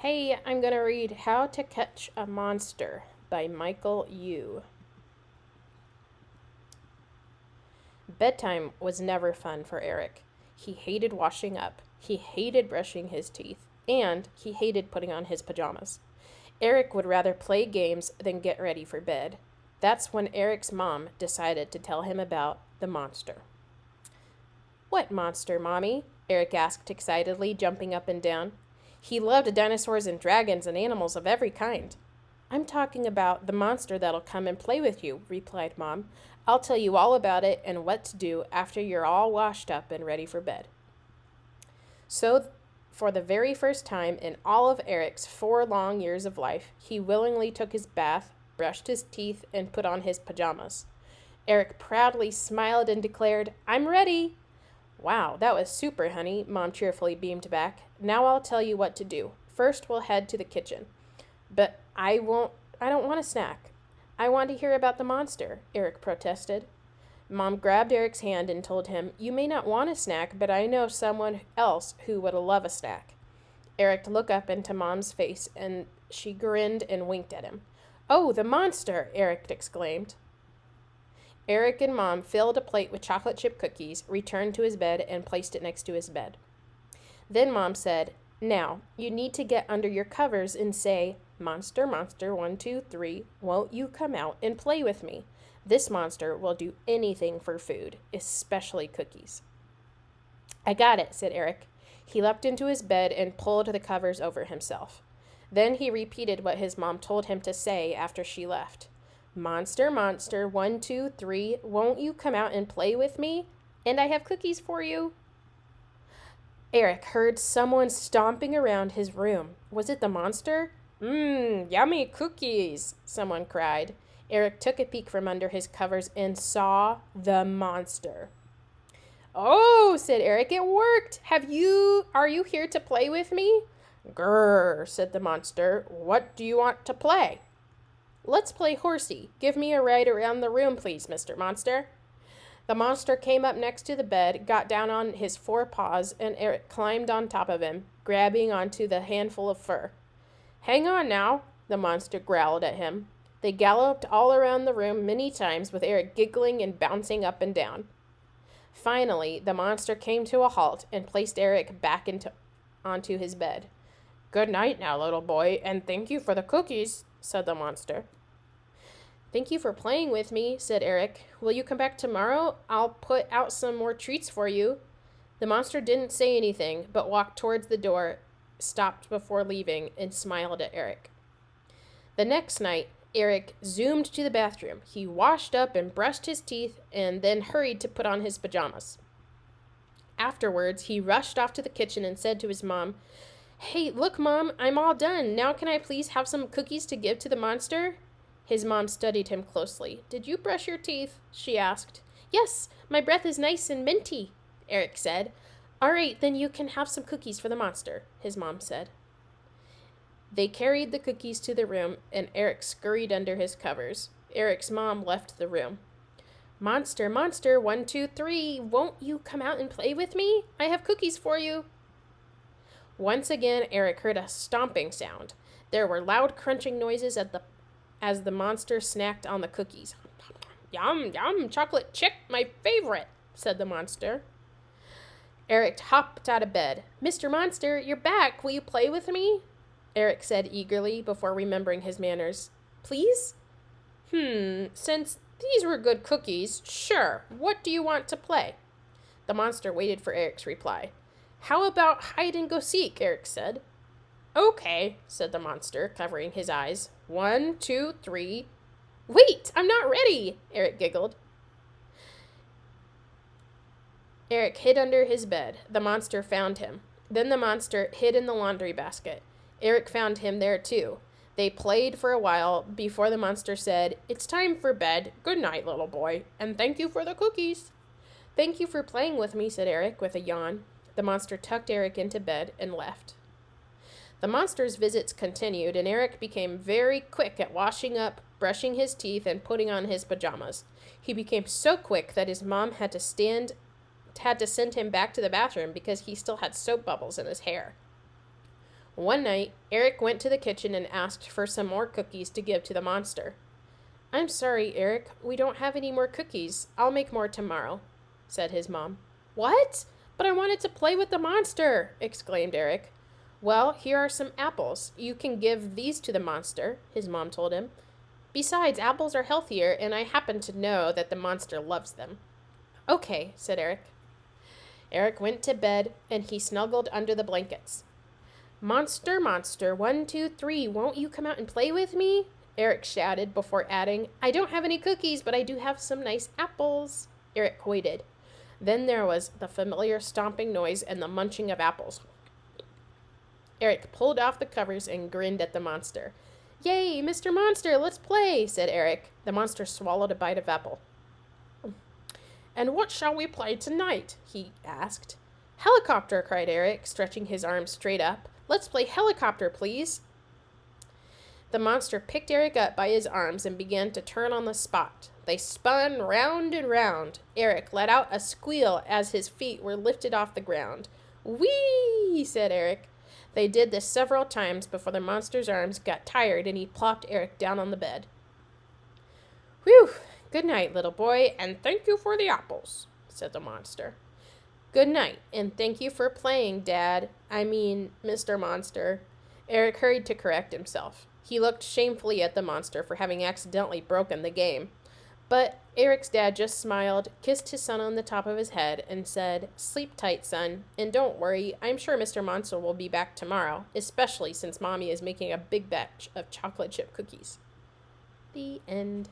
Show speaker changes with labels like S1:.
S1: Hey, I'm going to read How to Catch a Monster by Michael Yu. Bedtime was never fun for Eric. He hated washing up, he hated brushing his teeth, and he hated putting on his pajamas. Eric would rather play games than get ready for bed. That's when Eric's mom decided to tell him about the monster. What monster, Mommy? Eric asked excitedly, jumping up and down. He loved dinosaurs and dragons and animals of every kind. I'm talking about the monster that'll come and play with you, replied Mom. I'll tell you all about it and what to do after you're all washed up and ready for bed. So, for the very first time in all of Eric's 4 long years of life, he willingly took his bath, brushed his teeth, and put on his pajamas. Eric proudly smiled and declared, I'm ready. Wow, that was super, honey, Mom cheerfully beamed back. Now I'll tell you what to do. First, we'll head to the kitchen. But I don't want a snack. I want to hear about the monster, Eric protested. Mom grabbed Eric's hand and told him, You may not want a snack, but I know someone else who would love a snack. Eric looked up into Mom's face, and she grinned and winked at him. Oh, the monster, Eric exclaimed. Eric and Mom filled a plate with chocolate chip cookies, returned to his bed, and placed it next to his bed. Then Mom said, Now, you need to get under your covers and say, Monster, monster, 1, 2, 3, won't you come out and play with me? This monster will do anything for food, especially cookies. I got it, said Eric. He leapt into his bed and pulled the covers over himself. Then he repeated what his mom told him to say after she left. Monster, monster, 1, 2, 3, won't you come out and play with me? And I have cookies for you. Eric heard someone stomping around his room. Was it the monster? Yummy cookies, someone cried. Eric took a peek from under his covers and saw the monster. Oh, said Eric, it worked. Are you here to play with me? Grrr, said the monster. What do you want to play? Let's play horsey. Give me a ride around the room, please, Mr. Monster. The monster came up next to the bed, got down on his 4 paws, and Eric climbed on top of him, grabbing onto the handful of fur. Hang on now, the monster growled at him. They galloped all around the room many times, with Eric giggling and bouncing up and down. Finally, the monster came to a halt and placed Eric back onto his bed. Good night now, little boy, and thank you for the cookies, said the monster. Thank you for playing with me, said Eric. Will you come back tomorrow? I'll put out some more treats for you. The monster didn't say anything, but walked towards the door, stopped before leaving, and smiled at Eric. The next night, Eric zoomed to the bathroom. He washed up and brushed his teeth, and then hurried to put on his pajamas. Afterwards, he rushed off to the kitchen and said to his mom, Hey, look, Mom, I'm all done. Now can I please have some cookies to give to the monster? His mom studied him closely. Did you brush your teeth? She asked. Yes, my breath is nice and minty, Eric said. All right, then you can have some cookies for the monster, his mom said. They carried the cookies to the room, and Eric scurried under his covers. Eric's mom left the room. Monster, monster, 1, 2, 3, won't you come out and play with me? I have cookies for you. Once again, Eric heard a stomping sound. There were loud crunching noises as the monster snacked on the cookies. Yum, yum, chocolate chip, my favorite, said the monster. Eric hopped out of bed. Mr. Monster, you're back. Will you play with me? Eric said eagerly before remembering his manners. Please? Since these were good cookies, sure. What do you want to play? The monster waited for Eric's reply. How about hide and go seek, Eric said. Okay, said the monster, covering his eyes. 1, 2, 3. Wait, I'm not ready, Eric giggled. Eric hid under his bed. The monster found him. Then the monster hid in the laundry basket. Eric found him there too. They played for a while before the monster said, It's time for bed. Good night, little boy, and thank you for the cookies. Thank you for playing with me, said Eric with a yawn. The monster tucked Eric into bed and left. The monster's visits continued, and Eric became very quick at washing up, brushing his teeth, and putting on his pajamas. He became so quick that his mom had to send him back to the bathroom because he still had soap bubbles in his hair. One night, Eric went to the kitchen and asked for some more cookies to give to the monster. I'm sorry, Eric, we don't have any more cookies. I'll make more tomorrow, said his mom. What? But I wanted to play with the monster, exclaimed Eric. Well, here are some apples. You can give these to the monster, his mom told him. Besides, apples are healthier, and I happen to know that the monster loves them. Okay, said Eric. Eric went to bed, and he snuggled under the blankets. Monster, monster, 1, 2, 3, won't you come out and play with me? Eric shouted before adding, I don't have any cookies, but I do have some nice apples. Eric waited. Then there was the familiar stomping noise and the munching of apples. Eric pulled off the covers and grinned at the monster. Yay, Mr. Monster, let's play, said Eric. The monster swallowed a bite of apple. And what shall we play tonight? He asked. Helicopter, cried Eric, stretching his arms straight up. Let's play helicopter, please. The monster picked Eric up by his arms and began to turn on the spot. They spun round and round. Eric let out a squeal as his feet were lifted off the ground. Whee! Said Eric. They did this several times before the monster's arms got tired and he plopped Eric down on the bed. Whew! Good night, little boy, and thank you for the apples, said the monster. Good night, and thank you for playing, Dad. I mean, Mr. Monster. Eric hurried to correct himself. He looked shamefully at the monster for having accidentally broken the game. But Eric's dad just smiled, kissed his son on the top of his head, and said, Sleep tight, son, and don't worry, I'm sure Mr. Monster will be back tomorrow, especially since Mommy is making a big batch of chocolate chip cookies. The end.